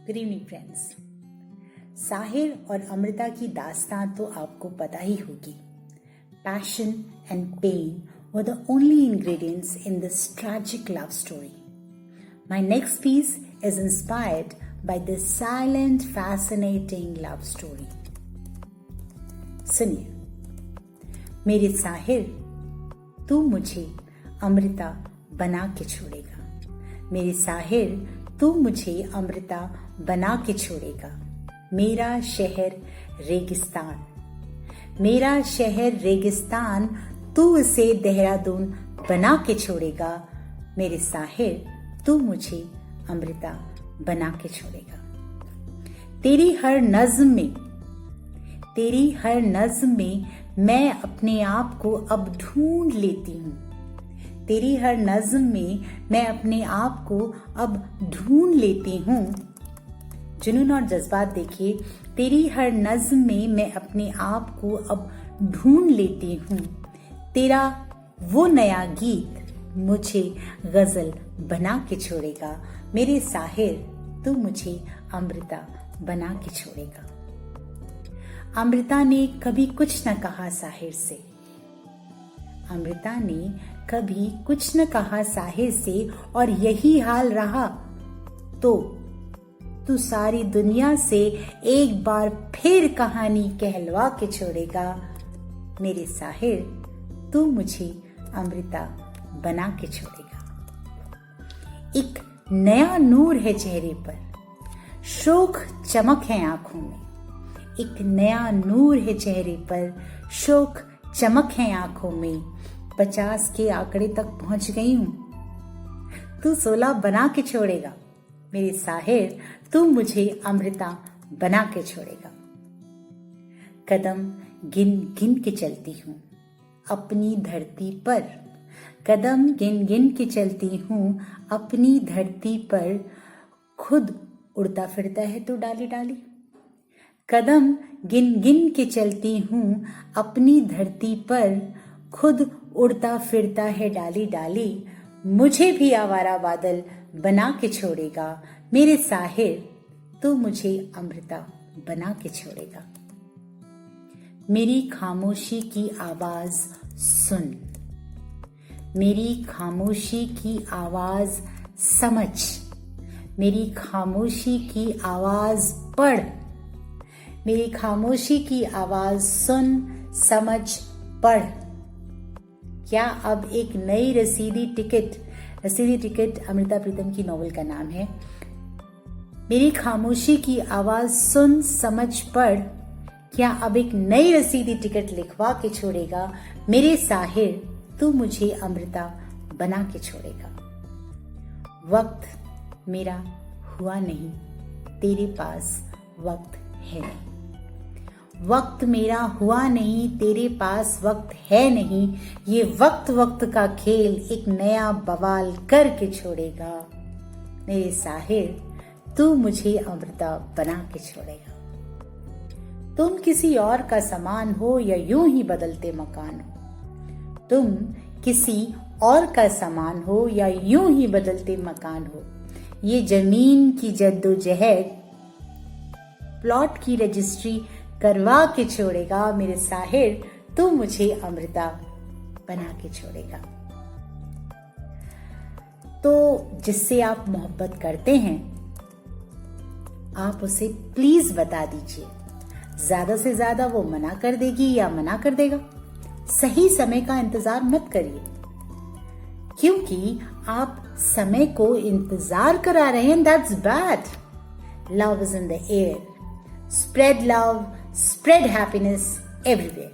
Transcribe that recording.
Good evening friends. Sahir और अमृता की दास्तान तो आपको पता ही होगी। Passion and pain were the only ingredients in this tragic love story. My next piece is inspired by this silent, fascinating love story. सुनिए, मेरे साहिर, तू मुझे अमृता बना के छोड़ेगा। मेरे साहिर, तू मुझे अमृता बना के छोड़ेगा। मेरा शहर रेगिस्तान, मेरा शहर रेगिस्तान, तू इसे देहरादून बना के छोड़ेगा। मेरे साहिर, तू मुझे अमृता बना के छोड़ेगा। तेरी हर नज्म में, तेरी हर नज्म में मैं अपने आप को अब ढूंढ लेती हूँ। तेरी हर नज्म में मैं अपने आप को अब ढूंढ लेती हूँ। जुनून और जज्बात देखिए। तेरी हर नज्म में मैं अपने आप को अब ढूंढ लेती हूँ। तेरा वो नया गीत मुझे गजल बना के छोड़ेगा। मेरे साहिर, तू मुझे अमृता बना के छोड़ेगा। अमृता ने कभी कुछ न कहा साहिर से। अमृता ने कभी कुछ न कहा साहिर से, और यही हाल रहा तो तू सारी दुनिया से एक बार फिर कहानी कहलवा के छोड़ेगा। मेरे साहिर, तू मुझे अमृता बना के छोड़ेगा। एक नया नूर है चेहरे पर, शोक चमक है आंखों में। एक नया नूर है चेहरे पर, शोक चमक है आंखों में। 50 के आंकड़े तक पहुंच गई हूं, तू 16 बना के छोड़ेगा। मेरे साहिर, तू मुझे अमृता बना के छोड़ेगा। कदम गिन गिन के चलती हूँ अपनी धरती पर, कदम गिन गिन के चलती हूँ अपनी धरती पर। खुद उड़ता फिरता है तू डाली डाली। कदम गिन गिन के चलती हूँ अपनी धरती पर, खुद उड़ता फिरता है डाली डाली। मुझे भी आवारा बादल बना के छोड़ेगा। मेरे साहिर, तू मुझे अमृता बना के छोड़ेगा। मेरी खामोशी की आवाज सुन, मेरी खामोशी की आवाज समझ, मेरी खामोशी की आवाज पढ़। मेरी खामोशी की आवाज सुन, समझ, पढ़। क्या अब एक नई रसीदी टिकट अमृता प्रीतम की नॉवेल का नाम है। मेरी खामोशी की आवाज सुन, समझ, पढ़। क्या अब एक नई रसीदी टिकट लिखवा के छोड़ेगा। मेरे साहिर, तू मुझे अमृता बना के छोड़ेगा। वक्त मेरा हुआ नहीं, तेरे पास वक्त है नहीं। वक्त मेरा हुआ नहीं, तेरे पास वक्त है नहीं। ये वक्त वक्त का खेल एक नया बवाल करके छोड़ेगा। मेरे साहिर, तू मुझे अमृता बना के छोड़ेगा। तुम किसी और का सामान हो या यूं ही बदलते मकान हो। तुम किसी और का सामान हो या यूं ही बदलते मकान हो। ये जमीन की जद्दोजहद प्लॉट की रजिस्ट्री करवा के छोड़ेगा। मेरे साहिर, तू मुझे अमृता बना के छोड़ेगा। तो जिससे आप मोहब्बत करते हैं, आप उसे प्लीज बता दीजिए। ज्यादा से ज्यादा वो मना कर देगी या मना कर देगा। सही समय का इंतजार मत करिए, क्योंकि आप समय को इंतजार करा रहे हैं। That's bad. Love is in the air. Spread love, spread happiness everywhere.